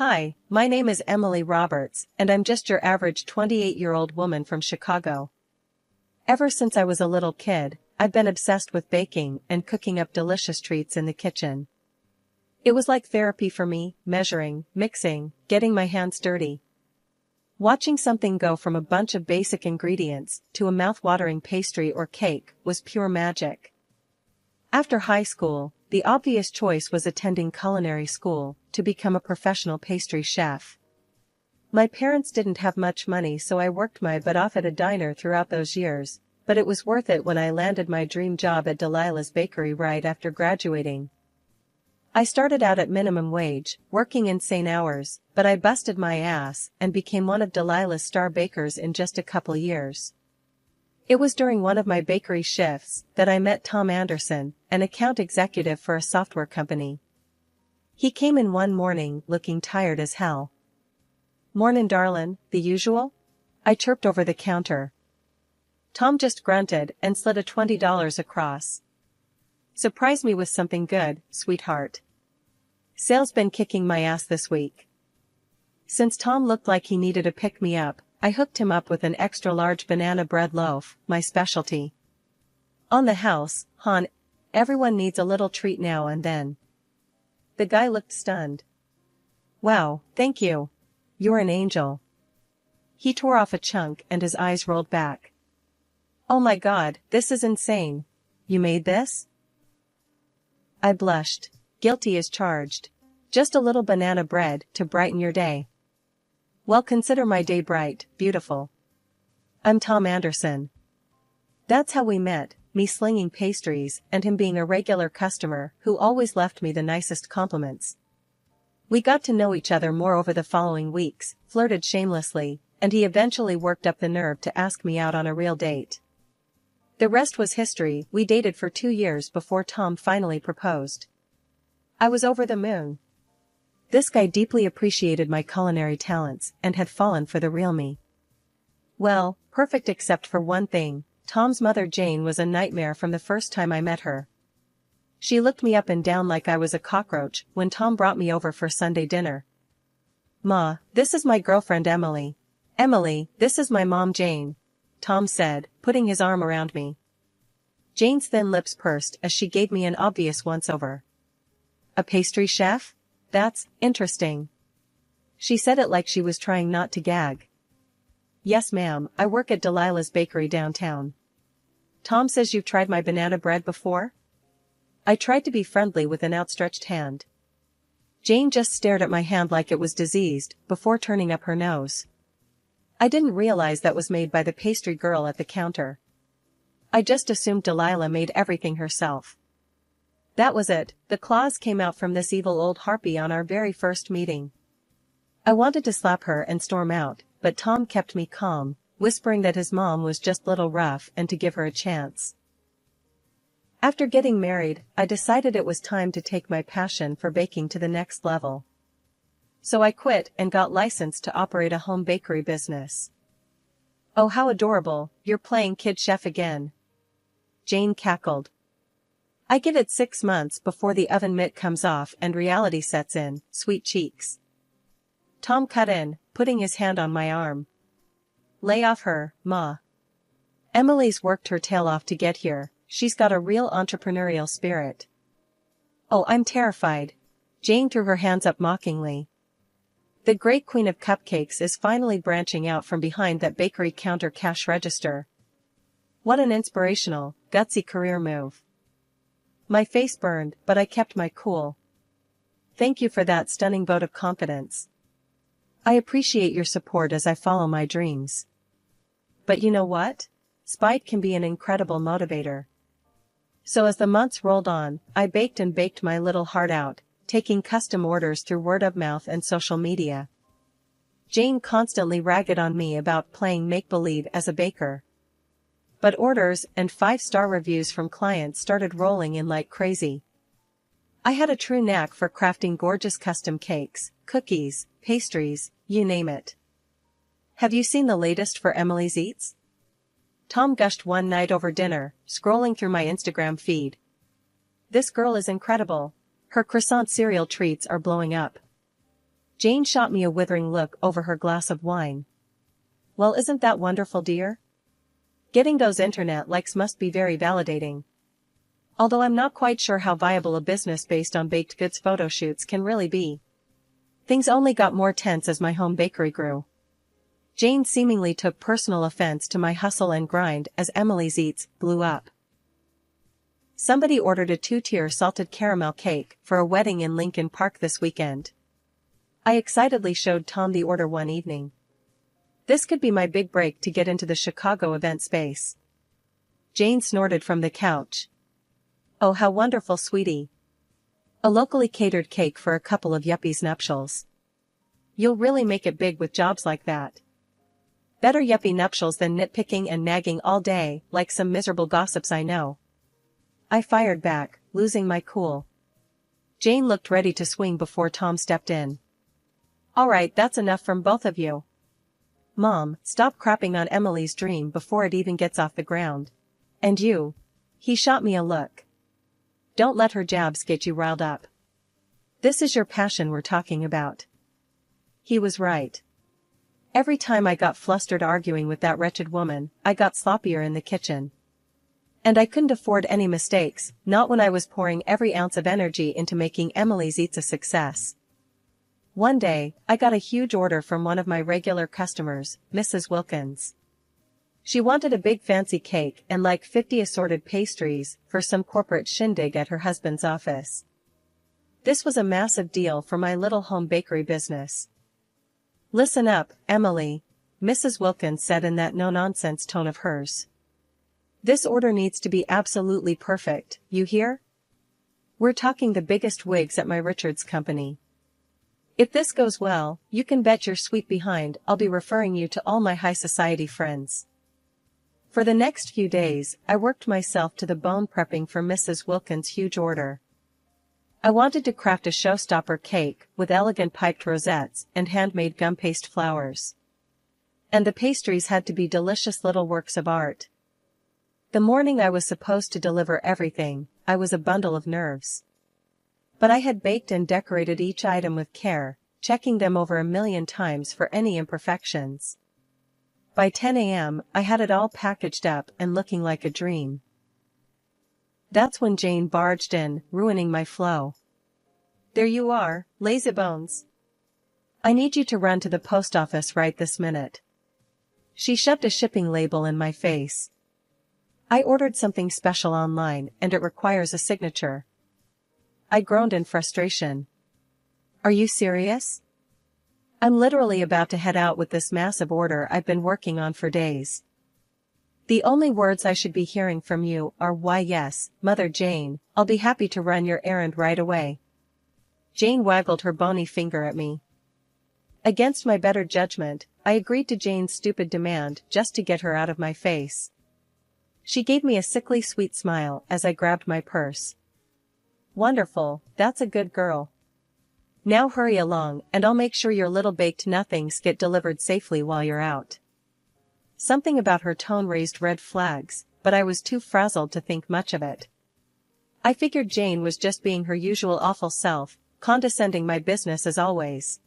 Hi, my name is Emily Roberts, and I'm just your average 28-year-old woman from Chicago. Ever since I was a little kid, I've been obsessed with baking and cooking up delicious treats in the kitchen. It was like therapy for me, measuring, mixing, getting my hands dirty. Watching something go from a bunch of basic ingredients to a mouth-watering pastry or cake was pure magic. After high school, the obvious choice was attending culinary school to become a professional pastry chef. My parents didn't have much money, so I worked my butt off at a diner throughout those years, but it was worth it when I landed my dream job at Delilah's Bakery right after graduating. I started out at minimum wage, working insane hours, but I busted my ass and became one of Delilah's star bakers in just a couple years. It was during one of my bakery shifts that I met Tom Anderson, an account executive for a software company. He came in one morning looking tired as hell. "Mornin' darlin', the usual?" I chirped over the counter. Tom just grunted and slid a $20 across. "Surprise me with something good, sweetheart. Sales been kicking my ass this week." Since Tom looked like he needed a pick-me-up, I hooked him up with an extra-large banana bread loaf, my specialty. "On the house, hon, everyone needs a little treat now and then." The guy looked stunned. "Wow, thank you. You're an angel." He tore off a chunk and his eyes rolled back. "Oh my God, this is insane. You made this?" I blushed. Guilty as charged. Just a little banana bread to brighten your day. Well, consider my day bright, beautiful. I'm Tom Anderson. That's how we met, me slinging pastries and him being a regular customer who always left me the nicest compliments. We got to know each other more over the following weeks, flirted shamelessly, and he eventually worked up the nerve to ask me out on a real date. The rest was history. We dated for 2 years before Tom finally proposed. I was over the moon. This guy deeply appreciated my culinary talents and had fallen for the real me. Well, perfect except for one thing. Tom's mother Jane was a nightmare from the first time I met her. She looked me up and down like I was a cockroach when Tom brought me over for Sunday dinner. "Ma, this is my girlfriend Emily." "Emily, this is my mom Jane," Tom said, putting his arm around me. Jane's thin lips pursed as she gave me an obvious once-over. "A pastry chef? That's interesting." She said it like she was trying not to gag. "Yes ma'am, I work at Delilah's Bakery downtown." "Tom says you've tried my banana bread before?" I tried to be friendly with an outstretched hand. Jane just stared at my hand like it was diseased, before turning up her nose. I didn't realize that was made by the pastry girl at the counter. I just assumed Delilah made everything herself. That was it, the claws came out from this evil old harpy on our very first meeting. I wanted to slap her and storm out, but Tom kept me calm, whispering that his mom was just little rough and to give her a chance. After getting married, I decided it was time to take my passion for baking to the next level. So I quit and got licensed to operate a home bakery business. "Oh, how adorable, you're playing kid chef again." Jane cackled. "I give it 6 months before the oven mitt comes off and reality sets in, sweet cheeks." Tom cut in, putting his hand on my arm. "Lay off her, Ma. Emily's worked her tail off to get here, she's got a real entrepreneurial spirit." "Oh, I'm terrified." Jane threw her hands up mockingly. The great queen of cupcakes is finally branching out from behind that bakery counter cash register. What an inspirational, gutsy career move. My face burned, but I kept my cool. "Thank you for that stunning vote of confidence. I appreciate your support as I follow my dreams. But you know what? Spite can be an incredible motivator." So as the months rolled on, I baked and baked my little heart out, taking custom orders through word of mouth and social media. Jane constantly ragged on me about playing make-believe as a baker. But orders and 5-star reviews from clients started rolling in like crazy. I had a true knack for crafting gorgeous custom cakes, cookies, pastries, you name it. "Have you seen the latest for Emily's Eats?" Tom gushed one night over dinner, scrolling through my Instagram feed. "This girl is incredible. Her croissant cereal treats are blowing up." Jane shot me a withering look over her glass of wine. Well, isn't that wonderful, dear? Getting those internet likes must be very validating. Although I'm not quite sure how viable a business based on baked goods photo shoots can really be. Things only got more tense as my home bakery grew. Jane seemingly took personal offense to my hustle and grind as Emily's Eats blew up. Somebody ordered a 2-tier salted caramel cake for a wedding in Lincoln Park this weekend. I excitedly showed Tom the order one evening. This could be my big break to get into the Chicago event space. Jane snorted from the couch. Oh, how wonderful, sweetie. A locally catered cake for a couple of yuppies' nuptials. You'll really make it big with jobs like that. Better yuppie nuptials than nitpicking and nagging all day, like some miserable gossips I know. I fired back, losing my cool. Jane looked ready to swing before Tom stepped in. All right, that's enough from both of you. Mom, stop crapping on Emily's dream before it even gets off the ground. And you. He shot me a look. Don't let her jabs get you riled up. This is your passion we're talking about. He was right. Every time I got flustered arguing with that wretched woman, I got sloppier in the kitchen. And I couldn't afford any mistakes, not when I was pouring every ounce of energy into making Emily's Eats a success. One day, I got a huge order from one of my regular customers, Mrs. Wilkins. She wanted a big fancy cake and like 50 assorted pastries for some corporate shindig at her husband's office. This was a massive deal for my little home bakery business. Listen up, Emily, Mrs. Wilkins said in that no-nonsense tone of hers. This order needs to be absolutely perfect, you hear? We're talking the biggest wigs at my Richards company. If this goes well, you can bet your sweet behind I'll be referring you to all my high society friends. For the next few days, I worked myself to the bone prepping for Mrs. Wilkins' huge order. I wanted to craft a showstopper cake with elegant piped rosettes and handmade gum paste flowers. And the pastries had to be delicious little works of art. The morning I was supposed to deliver everything, I was a bundle of nerves. But I had baked and decorated each item with care, checking them over 1,000,000 times for any imperfections. By 10 a.m., I had it all packaged up and looking like a dream. That's when Jane barged in, ruining my flow. There you are, lazybones. I need you to run to the post office right this minute. She shoved a shipping label in my face. I ordered something special online and it requires a signature. I groaned in frustration. Are you serious? I'm literally about to head out with this massive order I've been working on for days. The only words I should be hearing from you are why yes, Mother Jane, I'll be happy to run your errand right away. Jane waggled her bony finger at me. Against my better judgment, I agreed to Jane's stupid demand just to get her out of my face. She gave me a sickly sweet smile as I grabbed my purse. Wonderful, that's a good girl. Now hurry along and I'll make sure your little baked nothings get delivered safely while you're out. Something about her tone raised red flags, but I was too frazzled to think much of it. I figured Jane was just being her usual awful self, condescending my business as always.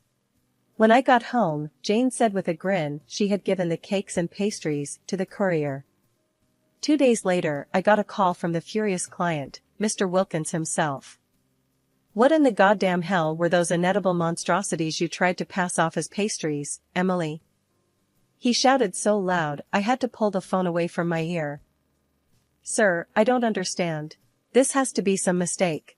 When I got home, Jane said with a grin she had given the cakes and pastries to the courier. 2 days later, I got a call from the furious client, Mr. Wilkins himself. What in the goddamn hell were those inedible monstrosities you tried to pass off as pastries, Emily? He shouted so loud I had to pull the phone away from my ear. Sir, I don't understand. This has to be some mistake.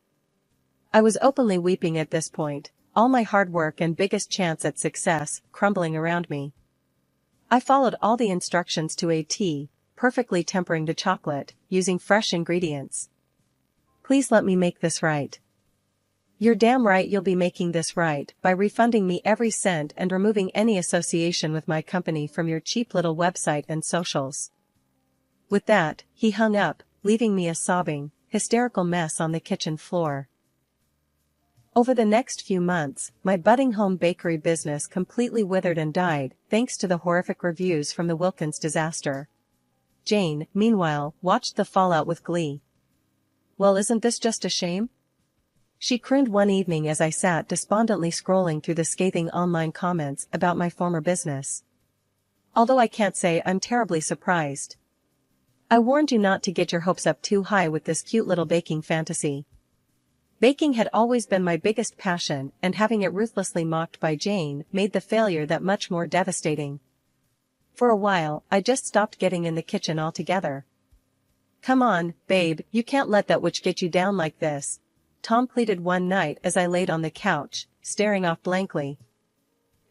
I was openly weeping at this point, all my hard work and biggest chance at success crumbling around me. I followed all the instructions to a T, perfectly tempering the chocolate, using fresh ingredients. Please let me make this right. You're damn right you'll be making this right by refunding me every cent and removing any association with my company from your cheap little website and socials. With that, he hung up, leaving me a sobbing, hysterical mess on the kitchen floor. Over the next few months, my budding home bakery business completely withered and died thanks to the horrific reviews from the Wilkins disaster. Jane, meanwhile, watched the fallout with glee. Well, isn't this just a shame? she crooned one evening as I sat despondently scrolling through the scathing online comments about my former business. Although I can't say I'm terribly surprised. I warned you not to get your hopes up too high with this cute little baking fantasy. Baking had always been my biggest passion, and having it ruthlessly mocked by Jane made the failure that much more devastating. For a while, I just stopped getting in the kitchen altogether. "Come on, babe, you can't let that witch get you down like this," Tom pleaded one night as I laid on the couch, staring off blankly.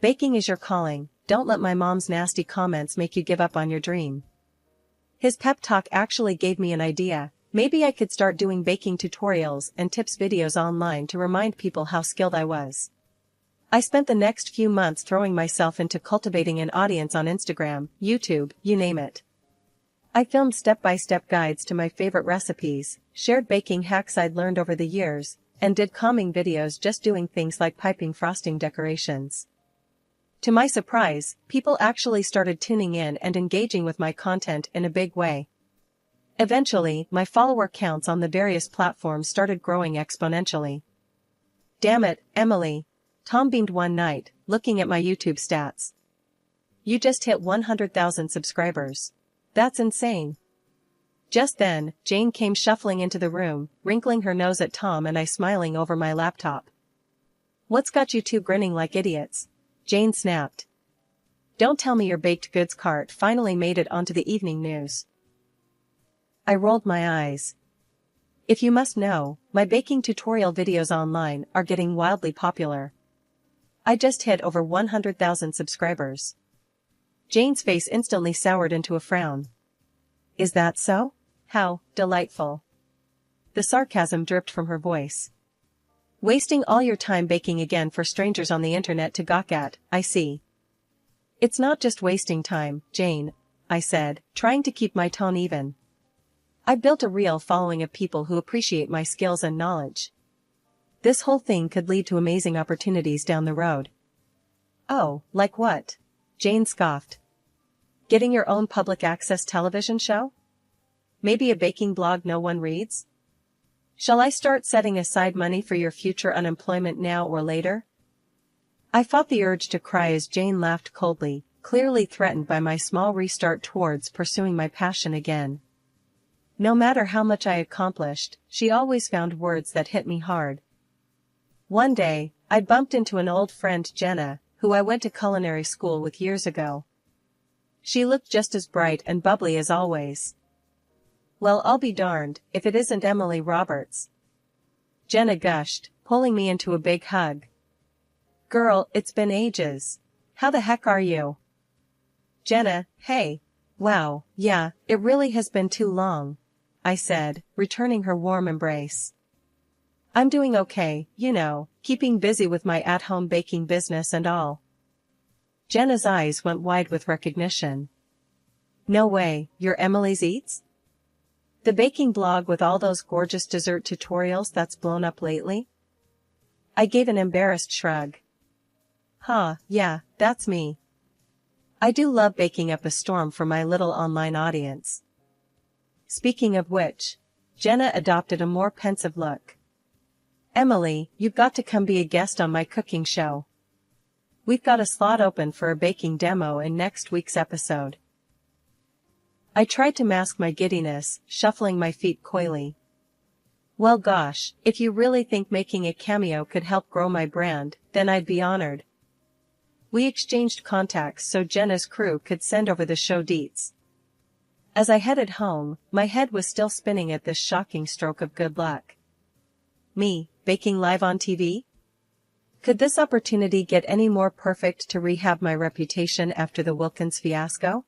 "Baking is your calling, don't let my mom's nasty comments make you give up on your dream." His pep talk actually gave me an idea. Maybe I could start doing baking tutorials and tips videos online to remind people how skilled I was. I spent the next few months throwing myself into cultivating an audience on Instagram, YouTube, you name it. I filmed step-by-step guides to my favorite recipes, shared baking hacks I'd learned over the years, and did calming videos just doing things like piping frosting decorations. To my surprise, people actually started tuning in and engaging with my content in a big way. Eventually, my follower counts on the various platforms started growing exponentially. "Damn it, Emily," Tom beamed one night, looking at my YouTube stats. "You just hit 100,000 subscribers. That's insane." Just then, Jane came shuffling into the room, wrinkling her nose at Tom and I smiling over my laptop. "What's got you two grinning like idiots?" Jane snapped. "Don't tell me your baked goods cart finally made it onto the evening news." I rolled my eyes. "If you must know, my baking tutorial videos online are getting wildly popular. I just hit over 100,000 subscribers." Jane's face instantly soured into a frown. "Is that so? How delightful." The sarcasm dripped from her voice. "Wasting all your time baking again for strangers on the internet to gawk at, I see." "It's not just wasting time, Jane," I said, trying to keep my tone even. "I built a real following of people who appreciate my skills and knowledge. This whole thing could lead to amazing opportunities down the road." "Oh, like what?" Jane scoffed. "Getting your own public access television show? Maybe a baking blog no one reads? Shall I start setting aside money for your future unemployment now or later?" I fought the urge to cry as Jane laughed coldly, clearly threatened by my small restart towards pursuing my passion again. No matter how much I accomplished, she always found words that hit me hard. One day, I bumped into an old friend, Jenna, who I went to culinary school with years ago. She looked just as bright and bubbly as always. "Well, I'll be darned if it isn't Emily Roberts," Jenna gushed, pulling me into a big hug. "Girl, it's been ages. How the heck are you?" "Jenna, hey. Wow, yeah, it really has been too long," I said, returning her warm embrace. "I'm doing okay, you know, keeping busy with my at-home baking business and all." Jenna's eyes went wide with recognition. "No way, you're Emily's Eats? The baking blog with all those gorgeous dessert tutorials that's blown up lately?" I gave an embarrassed shrug. "Huh, yeah, that's me. I do love baking up a storm for my little online audience." Speaking of which, Jenna adopted a more pensive look. "Emily, you've got to come be a guest on my cooking show. We've got a slot open for a baking demo in next week's episode." I tried to mask my giddiness, shuffling my feet coyly. "Well gosh, if you really think making a cameo could help grow my brand, then I'd be honored." We exchanged contacts so Jenna's crew could send over the show deets. As I headed home, my head was still spinning at this shocking stroke of good luck. Me, baking live on TV? Could this opportunity get any more perfect to rehab my reputation after the Wilkins fiasco?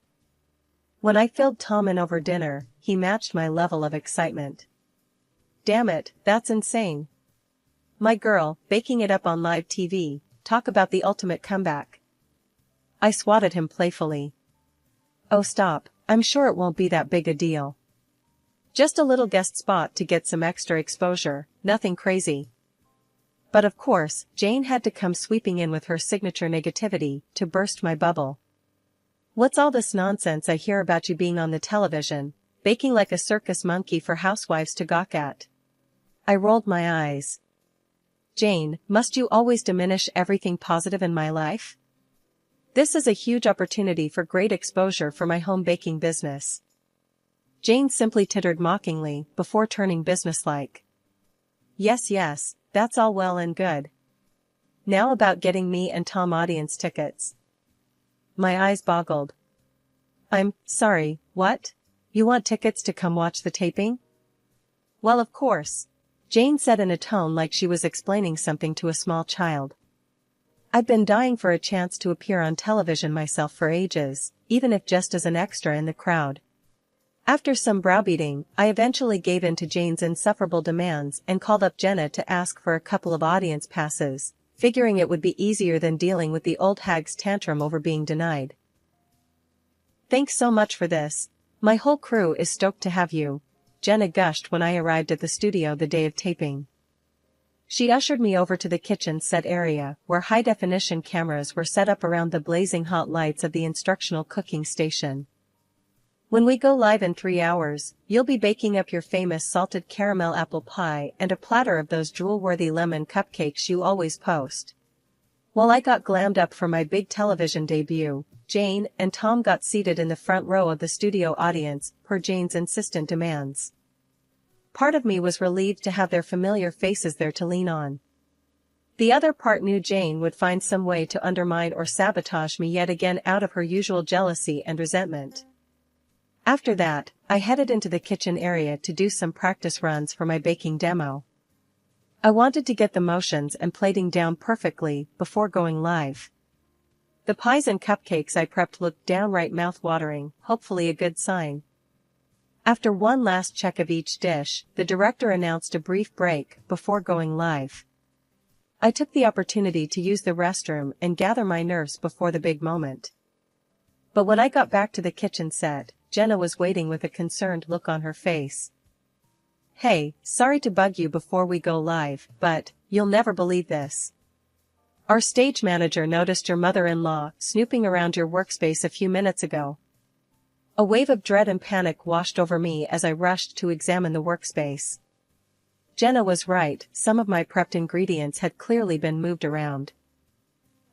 When I filled Tom in over dinner, he matched my level of excitement. "Damn it, that's insane. My girl, baking it up on live TV, talk about the ultimate comeback." I swatted him playfully. "Oh stop, I'm sure it won't be that big a deal. Just a little guest spot to get some extra exposure, nothing crazy." But of course, Jane had to come sweeping in with her signature negativity to burst my bubble. "What's all this nonsense I hear about you being on the television, baking like a circus monkey for housewives to gawk at?" I rolled my eyes. Jane, must you always diminish everything positive in my life? This is a huge opportunity for great exposure for my home baking business. Jane simply tittered mockingly, before turning businesslike. Yes, that's all well and good. Now about getting me and Tom audience tickets. My eyes boggled. I'm sorry, what? You want tickets to come watch the taping? Well, of course, Jane said in a tone like she was explaining something to a small child. I'd been dying for a chance to appear on television myself for ages, even if just as an extra in the crowd. After some browbeating, I eventually gave in to Jane's insufferable demands and called up Jenna to ask for a couple of audience passes, figuring it would be easier than dealing with the old hag's tantrum over being denied. Thanks so much for this. My whole crew is stoked to have you, Jenna gushed when I arrived at the studio the day of taping. She ushered me over to the kitchen set area, where high-definition cameras were set up around the blazing hot lights of the instructional cooking station. When we go live in 3 hours, you'll be baking up your famous salted caramel apple pie and a platter of those drool-worthy lemon cupcakes you always post. While I got glammed up for my big television debut, Jane and Tom got seated in the front row of the studio audience, per Jane's insistent demands. Part of me was relieved to have their familiar faces there to lean on. The other part knew Jane would find some way to undermine or sabotage me yet again out of her usual jealousy and resentment. After that, I headed into the kitchen area to do some practice runs for my baking demo. I wanted to get the motions and plating down perfectly before going live. The pies and cupcakes I prepped looked downright mouth-watering, hopefully a good sign. After one last check of each dish, the director announced a brief break before going live. I took the opportunity to use the restroom and gather my nerves before the big moment. But when I got back to the kitchen set, Jenna was waiting with a concerned look on her face. Hey, sorry to bug you before we go live, but you'll never believe this. Our stage manager noticed your mother-in-law snooping around your workspace a few minutes ago. A wave of dread and panic washed over me as I rushed to examine the workspace. Jenna was right, some of my prepped ingredients had clearly been moved around.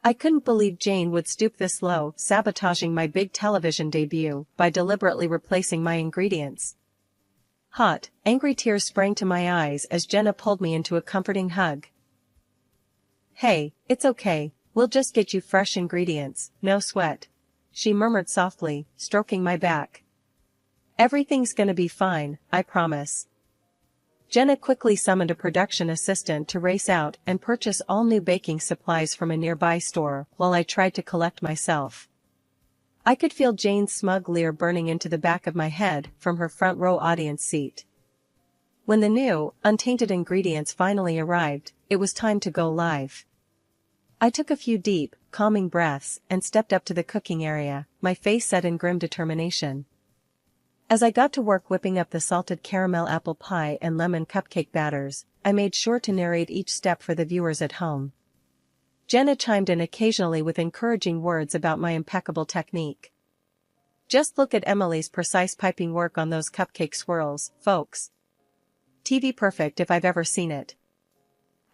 I couldn't believe Jane would stoop this low, sabotaging my big television debut by deliberately replacing my ingredients. Hot, angry tears sprang to my eyes as Jenna pulled me into a comforting hug. Hey, it's okay, we'll just get you fresh ingredients, no sweat, she murmured softly, stroking my back. Everything's gonna be fine, I promise. Jenna quickly summoned a production assistant to race out and purchase all new baking supplies from a nearby store while I tried to collect myself. I could feel Jane's smug leer burning into the back of my head from her front row audience seat. When the new, untainted ingredients finally arrived, it was time to go live. I took a few deep, calming breaths and stepped up to the cooking area, my face set in grim determination. As I got to work whipping up the salted caramel apple pie and lemon cupcake batters, I made sure to narrate each step for the viewers at home. Jenna chimed in occasionally with encouraging words about my impeccable technique. Just look at Emily's precise piping work on those cupcake swirls, folks. TV perfect if I've ever seen it.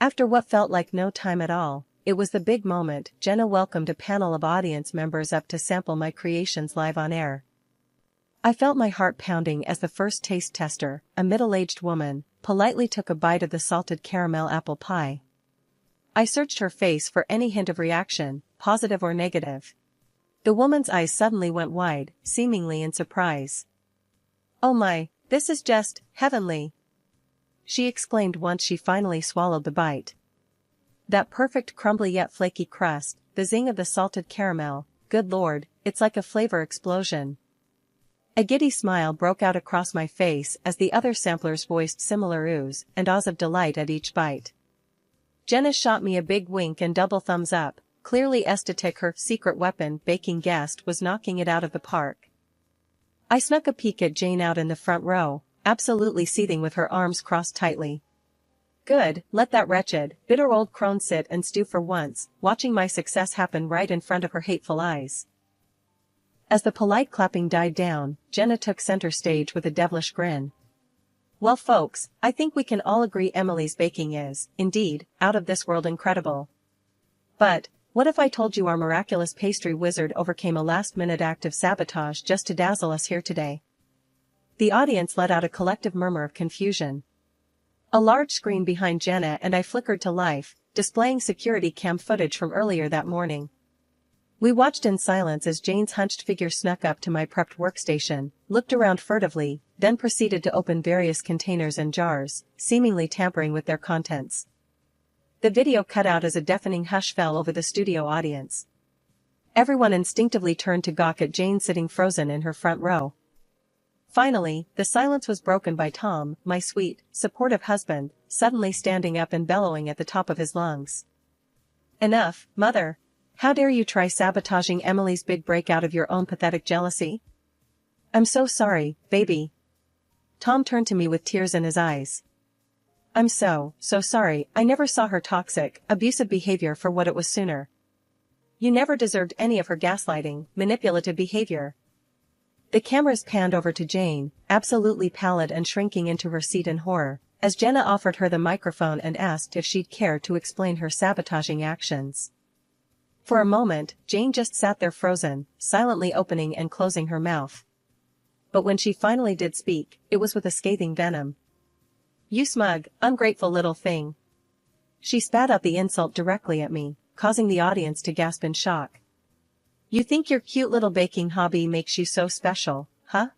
After what felt like no time at all, it was the big moment. Jenna welcomed a panel of audience members up to sample my creations live on air. I felt my heart pounding as the first taste tester, a middle-aged woman, politely took a bite of the salted caramel apple pie. I searched her face for any hint of reaction, positive or negative. The woman's eyes suddenly went wide, seemingly in surprise. Oh my, this is just heavenly! She exclaimed once she finally swallowed the bite. That perfect crumbly yet flaky crust, the zing of the salted caramel, good lord, it's like a flavor explosion. A giddy smile broke out across my face as the other samplers voiced similar oohs and ahs of delight at each bite. Jenna shot me a big wink and double thumbs up, clearly eccentric, her secret weapon baking guest was knocking it out of the park. I snuck a peek at Jane out in the front row, absolutely seething with her arms crossed tightly. Good, let that wretched, bitter old crone sit and stew for once, watching my success happen right in front of her hateful eyes. As the polite clapping died down, Jenna took center stage with a devilish grin. Well folks, I think we can all agree Emily's baking is, indeed, out of this world incredible. But, what if I told you our miraculous pastry wizard overcame a last-minute act of sabotage just to dazzle us here today? The audience let out a collective murmur of confusion. A large screen behind Jenna and I flickered to life, displaying security cam footage from earlier that morning. We watched in silence as Jane's hunched figure snuck up to my prepped workstation, looked around furtively, then proceeded to open various containers and jars, seemingly tampering with their contents. The video cut out as a deafening hush fell over the studio audience. Everyone instinctively turned to gawk at Jane sitting frozen in her front row. Finally, the silence was broken by Tom, my sweet, supportive husband, suddenly standing up and bellowing at the top of his lungs. "Enough, Mother! How dare you try sabotaging Emily's big break out of your own pathetic jealousy? I'm so sorry, baby." Tom turned to me with tears in his eyes. "I'm so sorry. I never saw her toxic, abusive behavior for what it was sooner. You never deserved any of her gaslighting, manipulative behavior." The cameras panned over to Jane, absolutely pallid and shrinking into her seat in horror, as Jenna offered her the microphone and asked if she'd care to explain her sabotaging actions. For a moment, Jane just sat there frozen, silently opening and closing her mouth. But when she finally did speak, it was with a scathing venom. "You smug, ungrateful little thing." She spat out the insult directly at me, causing the audience to gasp in shock. "You think your cute little baking hobby makes you so special, huh?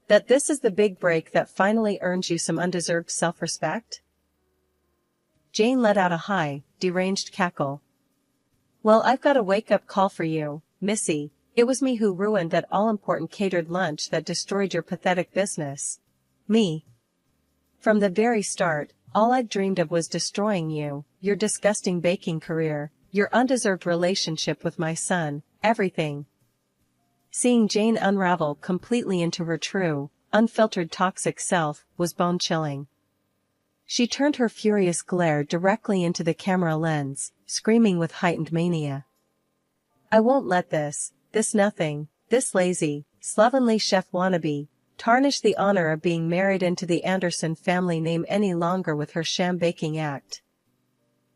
That this is the big break that finally earns you some undeserved self-respect?" Jane let out a high, deranged cackle. "Well, I've got a wake-up call for you, Missy. It was me who ruined that all-important catered lunch that destroyed your pathetic business. Me. From the very start, all I'd dreamed of was destroying you, your disgusting baking career, your undeserved relationship with my son, everything." Seeing Jane unravel completely into her true, unfiltered toxic self was bone-chilling. She turned her furious glare directly into the camera lens, screaming with heightened mania. "I won't let this nothing, this lazy, slovenly chef wannabe, tarnish the honor of being married into the Anderson family name any longer with her sham baking act.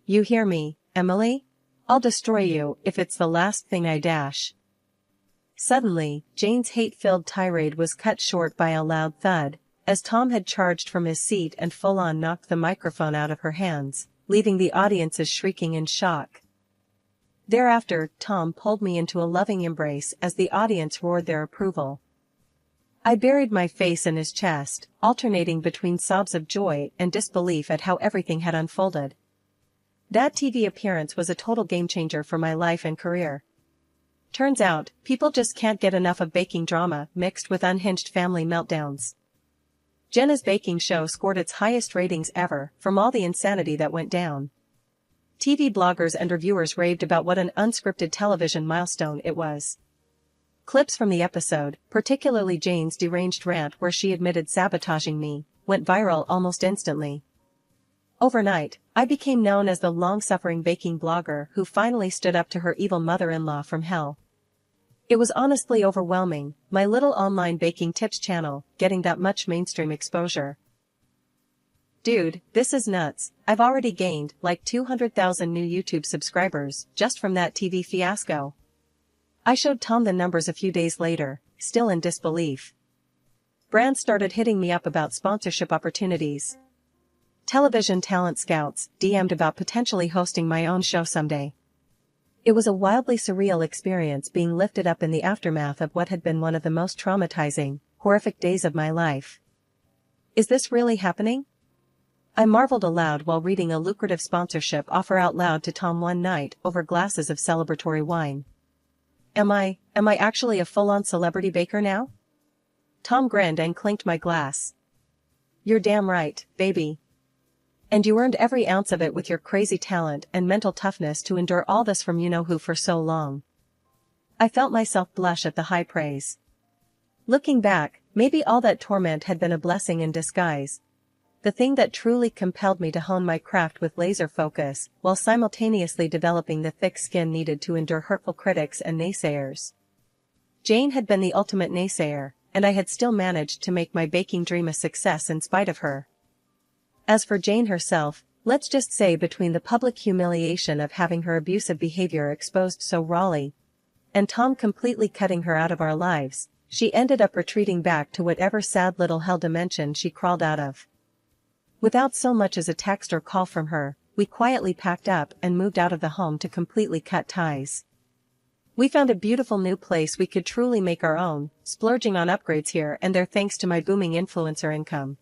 You hear me, Emily? I'll destroy you if it's the last thing I dash." Suddenly, Jane's hate-filled tirade was cut short by a loud thud, as Tom had charged from his seat and full-on knocked the microphone out of her hands, leaving the audiences shrieking in shock. Thereafter, Tom pulled me into a loving embrace as the audience roared their approval. I buried my face in his chest, alternating between sobs of joy and disbelief at how everything had unfolded. That TV appearance was a total game-changer for my life and career. Turns out, people just can't get enough of baking drama mixed with unhinged family meltdowns. Jenna's baking show scored its highest ratings ever from all the insanity that went down. TV bloggers and reviewers raved about what an unscripted television milestone it was. Clips from the episode, particularly Jane's deranged rant where she admitted sabotaging me, went viral almost instantly. Overnight, I became known as the long-suffering baking blogger who finally stood up to her evil mother-in-law from hell. It was honestly overwhelming, my little online baking tips channel getting that much mainstream exposure. Dude, this is nuts. I've already gained like 200,000 new YouTube subscribers just from that TV fiasco. I showed Tom the numbers a few days later, still in disbelief. Brands started hitting me up about sponsorship opportunities. Television talent scouts DM'd about potentially hosting my own show someday. It was a wildly surreal experience being lifted up in the aftermath of what had been one of the most traumatizing, horrific days of my life. Is this really happening? I marveled aloud while reading a lucrative sponsorship offer out loud to Tom one night over glasses of celebratory wine. Am I actually a full-on celebrity baker now? Tom grinned and clinked my glass. You're damn right, baby. And you earned every ounce of it with your crazy talent and mental toughness to endure all this from you-know-who for so long. I felt myself blush at the high praise. Looking back, maybe all that torment had been a blessing in disguise. The thing that truly compelled me to hone my craft with laser focus, while simultaneously developing the thick skin needed to endure hurtful critics and naysayers. Jane had been the ultimate naysayer, and I had still managed to make my baking dream a success in spite of her. As for Jane herself, let's just say between the public humiliation of having her abusive behavior exposed so rawly, and Tom completely cutting her out of our lives, she ended up retreating back to whatever sad little hell dimension she crawled out of. Without so much as a text or call from her, we quietly packed up and moved out of the home to completely cut ties. We found a beautiful new place we could truly make our own, splurging on upgrades here and there thanks to my booming influencer income.